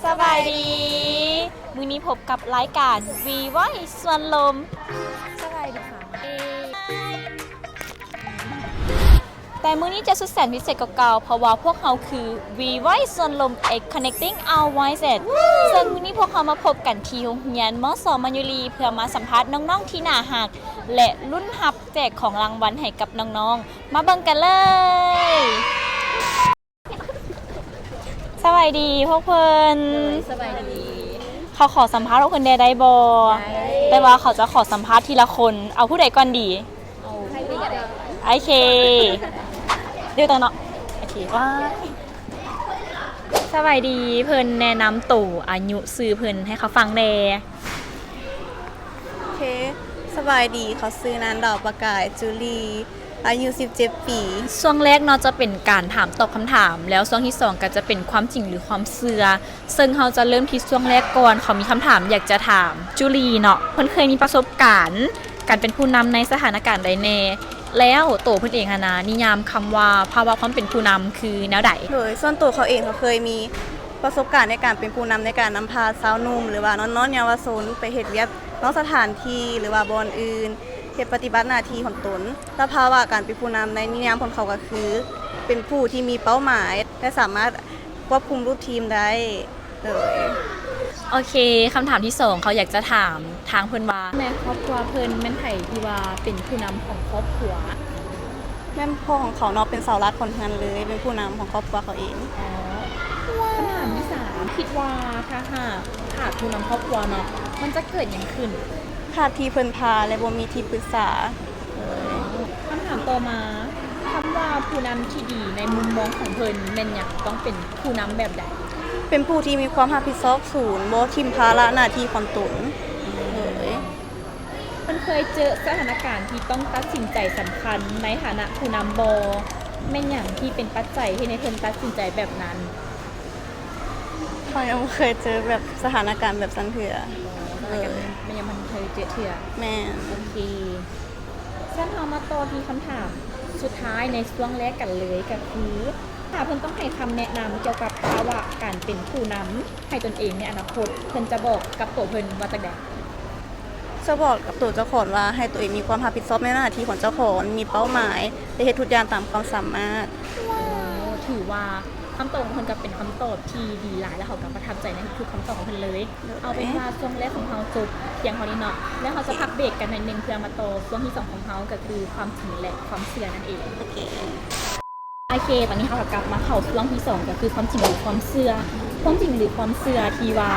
สบายดีมื้อนี้พบกับรายการ วีไว้ส่วนลมสบายดีค่ะแต่มื้อนี้จะสุดแสนพิเศษกว่าเก่าเพราะว่าพวกเขาคือ วีไว้ส่วนลม X Connecting Our Voices ซึ่งมื้อนี้พวกเขามาพบกันที่โรงเรียนมสมายุรีเพื่อมาสัมภาษณ์น้องๆที่น่ารักและลุ้นรับแจกของรางวัลให้กับน้องๆมาเบิ่งกันเลยสวัสดีพวกเพิ่นสบายดี เขาขอสัมภาษณ์พวกเพิ่นได้บ่แต่ว่าเขาจะขอสัมภาษณ์ทีละคนเอาผู้ใดก่อนดีเอาให้ดีกันได้โอเคเดี๋ยวตอนเนาะโอเคว่าสวัสดีเพิ่นแนะนำตัวอายุชื่อเพิ่นให้เขาฟังแน่โอเคสบายดีเขาซื้อนานดอกประกายจุลีอายุ17 ปีช่วงแรกเนาะจะเป็นการถามตอบคำถามแล้วช่วงที่2ก็จะเป็นความจริงหรือความเชื่อซึ่งเราจะเริ่มที่ช่วงแรกก่อนเขามีคำถามอยากจะถามจุลีเนาะเพิ่นเคยมีประสบการณ์การเป็นผู้นำในสถานการณ์ใดแน่แล้วโตเพิ่นเองนะนิยามคำว่าภาวะความเป็นผู้นำคือแนวใดโดยส่วนตัวเขาเองเขาเคยมีประสบการณ์ในการเป็นผู้นำในการนำพาสาวหนุ่มหรือว่าน้องๆเยาวชนไปเฮ็ดเวียกนอกสถานที่หรือว่าบอนอื่นเฮ็ดปฏิบัติหน้าที่ของตนและภาวะการเป็นผู้นำในนิยามของเขาก็คือ เป็นผู้ที่มีเป้าหมายและสามารถควบคุมรูปทีมได้เลยโอเคคำถามที่2เขาอยากจะถามทางเพิ่นว่าแม่ครอบครัวเพิ่นแม่นไผที่ว่าเป็นผู้นำของครอบครัวแม่พ่อของเขาเนาะเป็นเสาหลักคนงานเลยเป็นผู้นำของครอบครัวเขาเองคำถามที่3คิดว่าถ้าหากขาดผู้นำครอบครัวเนาะมันจะเกิดอย่างขึ้นขาดที่เพิ่นพาและบ่มีที่ปรึกษาคำถามต่อมาคำว่าผู้นำที่ดีในมุมมองของเพิ่นแม่นหยังต้องเป็นผู้นำแบบใดเป็นผู้ที่มีความรับผิดชอบสูงบ่ทิ่มภาระหน้าที่ของตนมันเคยเจอสถานการณ์ที่ต้องตัดสินใจสำคัญในฐานะผู้นำบ่แม่นหยังที่เป็นปัจจัยให้ในเพิ่นตัดสินใจแบบนั้นเขายังเคยเจอแบบสถานการณ์แบบนั้นเถื่อมันยังมันเคยเจอเถื่อแม่โอเคฉันเอามาต่อที่คำถามสุดท้ายในช่วงแรกกันเลยก็คือถ้าเพิ่นต้องให้คำแนะนำเกี่ยวกับภาวะการเป็นผู้นำให้ตนเองในอนาคตเพิ่นจะบอกกับตัวเพิ่นว่าจังได๋จะบอกกับตัวเจ้าของว่าให้ตัวเองมีความรับผิดชอบในหน้าที่ของเจ้าของมีเป้าหมายและเฮ็ดทุกอย่างตามความสามารถถือว่าคำตอบของเพิ่นก็เป็นคำตอบที่ดีหลายแล้วเขาก็ประทับใจในทุกคำตอบของเพิ่นเลยเอาเป็นว่าช่วงแรกของเราจบเพียงเท่านี้เนาะแล้วเราจะพักเบรกกันหน่อยนึงเพื่อมาต่อช่วงที่2ของเราก็คือความจริงและความเชื่อนั่นเองโอเคตอนนี้เรากลับมาเข้าช่วงที่2ก็คือความจริงหรือความเชื่อความจริงหรือความเชื่อที่ว่า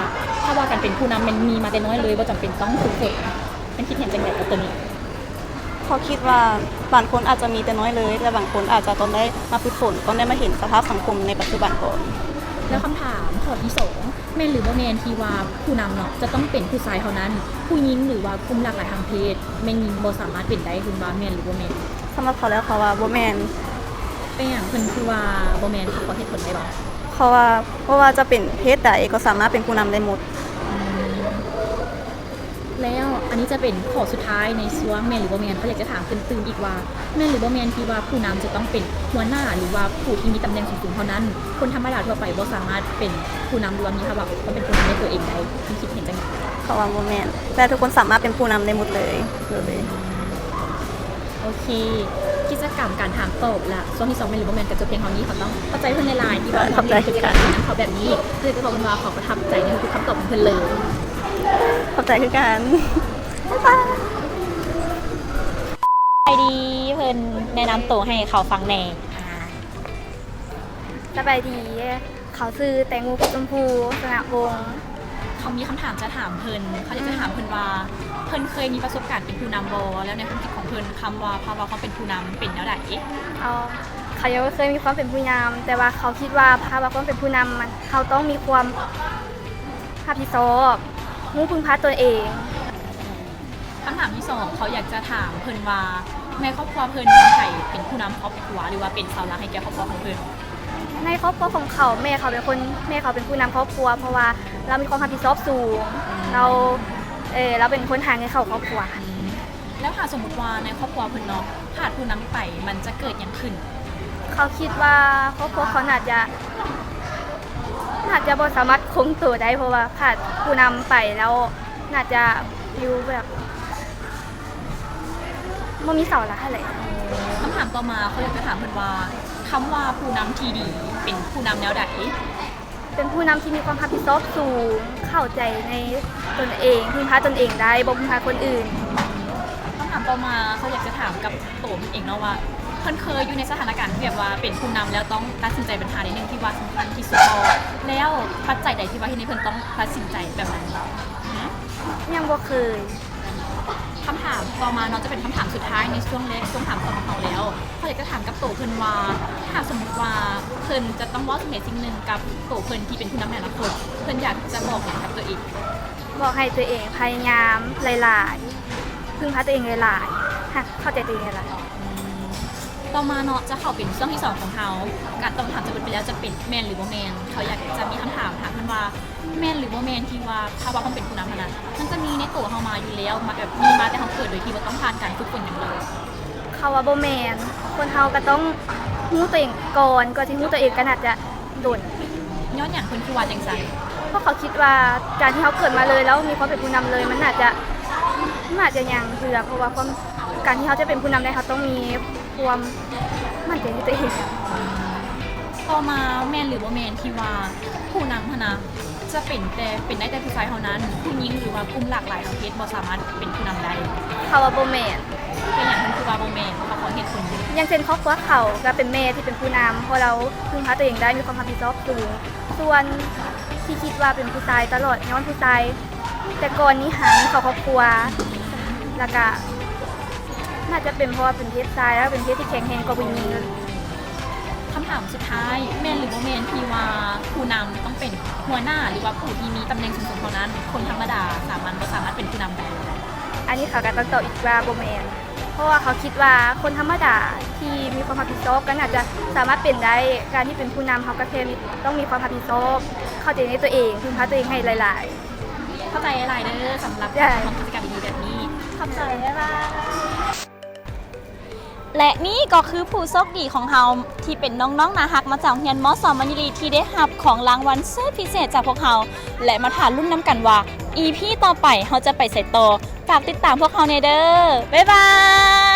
ถ้าว่าการเป็นผู้นำมันมีมาแต่น้อยเลยบ่จำเป็นต้องฝึกฝนมันคิดเห็นจังได๋กับตัวนี้เขาคิดว่าบางคนอาจจะมีแต่น้อยเลยแต่บางคนอาจจะต้องได้มาฝึกฝนต้องได้มาเห็นสภาพสังคมในปัจจุบันก่อนแล้วคำถามข้อที่2แม่นหรือบ่แม่นที่ว่าผู้นำเนาะจะต้องเป็นผู้ชายเท่านั้นผู้หญิงหรือว่ากลุ่มหลากหลายทางเพศแม่นหญิงบ่สามารถเป็นได้คุณว่าแม่นหรือบ่แม่นสำหรับเขาแล้วเขาว่าบ่แม่นเป็นหยังเพิ่นคือว่าบ่แม่นขอเหตุผลได้บ่เขาว่าเพราะว่าจะเป็นเพศใดก็สามารถเป็นผู้นำได้หมดแล้วอันนี้จะเป็นข้อสุดท้ายในช่วงแม่นหรือบ่แม่นเขาอยากจะถามตื่นๆอีกว่าแม่นหรือบ่แม่นที่ว่าผู้นำจะต้องเป็นหัวหน้าหรือว่าผู้ที่มีตำแหน่งสูงๆเท่านั้นคนธรรมดาทั่วไปบ่สามารถเป็นผู้นำหรือว่ามีภาวะต้องเป็นผู้นำในตัวเองได้คุณคิดเห็นจังได๋เขาว่าบ่แม่นแต่ทุกคนสามารถเป็นผู้นำได้หมดเลยโอเคกิจกรรมการถามตอบละช่วงที่2แม่นหรือบ่แม่นก็จบเพียงเท่านี้เขาต้องเข้าใจเพิ่นในไลน์ที่ว่าเขาเป็นกิจกรรมนั้นเขาแบบนี้เพื่อจะบอกว่าเขาประทับใจในทุกคำตอบของเพิ่นเลยขอบใจคือกันบ๊ายบายไปดีเพิ่นแนะนำตัวให้เขาฟังแน่สบายดีเขาซื้อแตงโมชมพูสนาวงเขามีคำถามจะถามเพิ่นเขาอยากจะถามเพิ่นว่าเพิ่นเคยมีประสบการณ์เป็นผู้นำบ่แล้วในความคิดของเพิ่นคำว่าภาวะความเป็นผู้นำเป็นแนวใดเขายังไม่เคยมีความเป็นผู้นำแต่ว่าเขาคิดว่าภาวะความเป็นผู้นำมันเขาต้องมีความรับผิดชอบมุ่งพึ่งพาตัวเองคำถามที่2เขาอยากจะถามเพิ่นว่าในครอบครัวเพิ่นใครเป็นผู้นำครอบครัวหรือว่าเป็นเสาหลักให้แก่ครอบครัวของเพิ่นในครอบครัวของเขาแม่เขาเป็นผู้นำครอบครัวเพราะว่าเรามีความรับผิดชอบสูงเราเป็นคนหาเงินเข้าครอบครัวแล้วถ้าสมมุติว่าในครอบครัวเพิ่นเนาะขาดผู้นำไปมันจะเกิดหยังขึ้นเขาคิดว่าครอบครัวเขาน่าจะ น่าจะบ่สามารถคงตัวได้เพราะว่าขาดผู้นำไปแล้วน่าจะอยู่แบบบ่มีเสาหลักเท่าไหร่ คำถามต่อมาเขาอยากจะถามเพิ่นว่าคำว่าผู้นำที่ดีเป็นผู้นำแนวใด เป็นผู้นำที่มีความรับผิดชอบสูงเข้าใจในตนเองพึ่งพาตนเองได้บ่พึ่งพาคนอื่น คำถามต่อมาเขาอยากจะถามกับโตมเองเนาะว่าเพิ่นเคยอยู่ในสถานการณ์ที่แบบว่าเป็นผู้นำแล้วต้องตัดสินใจปัญหาในหนึ่งที่ว่าสำคัญที่สุดแล้วปัจจัยใดที่ว่าที่นี่เพิ่นต้องตัดสินใจแบบนั้น ยังบ่เคย คำถามต่อมาเนาะจะเป็นคำถามสุดท้ายในช่วงเล็กช่วงถามตอบของเราแล้วเขาอยากจะถามกับโตเพิ่นว่าถ้าสมมติว่าเพิ่นจะต้องเว่าสิ่งหนึ่งกับโตเพิ่นที่เป็นผู้นำในอนาคตเพิ่นอยากจะบอกอย่างกับตัวเอง บอกให้ตัวเองพยายามหลายๆพึ่งพาตัวเองหลายๆเข้าใจตัวเองหลาย ต่อมาเนาะจะเข้าเป็นช่วงที่ 2 ของเขาการตอบคำถามจะเป็นไปแล้วจะเป็นแมนหรือว่าแมนเขาอยากจะมีคำถามถามเพิ่นว่าแมนหรือว่าแมนที่ว่าถ้าว่าเขาเป็นผู้นำนั้นมันจะมีในตัวเขามาอยู่แล้วมาแบบมีมาแต่เขาเกิดโดยที่ว่าต้องผ่านการฝึกฝนอย่างเดียว ๆเขาว่าบ่แม่นคนเฮาก็ต้องรู้ตัวเองก่อนที่รู้ตัวเองก็น่าจะโดน ย้อนอย่างเพิ่นคือว่าจังไส เพราะเขาคิดว่าการที่เขาเกิดมาเลยแล้วมีความเป็นผู้นำเลยมันอาจจะยังเถื่อเพราะว่าการที่เขาจะเป็นผู้นำได้เขาต้องมีความมั่นใจในตัวเอง ต่อมาแมนหรือว่าแมนที่ว่าผู้นำพนะจะเป็นได้แต่ผู้ชายเท่านั้นผู้หญิงหรือว่ากลุ่มหลากหลายทางเพศบ่สามารถเป็นผู้นำได้ เขาว่าบ่แม่น เป็นอย่างนั้นคือว่าบ่แมนเขาขอเหตุผล อย่างเช่นครอบครัวเขาก็เป็นแม่ที่เป็นผู้นำเพราะเราพึ่งพาตัวเองได้มีความรับผิดชอบสูงส่วนที่คิดว่าเป็นผู้ชายตลอดย้อนผู้ชายแต่ก่อนนี้หามีครอบครัวแล้วก็น่าจะเป็นเพราะว่าเป็นเพศชายแล้วเป็นเพศที่แข็งแรงกว่าผู้หญิง คำถามสุดท้ายแมนหรือว่าแมนที่ว่าผู้นำต้องเป็นหัวหน้าหรือว่าผู้ที่มีตำแหน่งสูงๆเท่านั้น คนธรรมดาบ่สามารถเป็นผู้นำได้ อันนี้เขาก็ต้องตอบอีกว่าบ่แม่นเพราะว่าเขาคิดว่าคนธรรมดาที่มีความรับผิดชอบก็น่าจะสามารถเป็นได้การที่เป็นผู้นำเขาก็แค่ต้องมีความรับผิดชอบเข้าใจในตัวเองพึ่งพาตัวเองให้หลาย เข้าใจหลายเด้อสำหรับ ได้ การทำกิจกรรมดีๆแบบนี้ ๆเข้าใจว่า และนี่ก็คือผู้โชคดีของเราที่เป็นน้องๆนาฮักมาจากโรงเรียนม.ส.มัญรีที่ได้รับของรางวัลสุดพิเศษจากพวกเราและมาถามรุ่นน้ำกันว่า EP ต่อไปเราจะไปใส่ต่อฝากติดตามพวกเราในเด้อบ๊ายบาย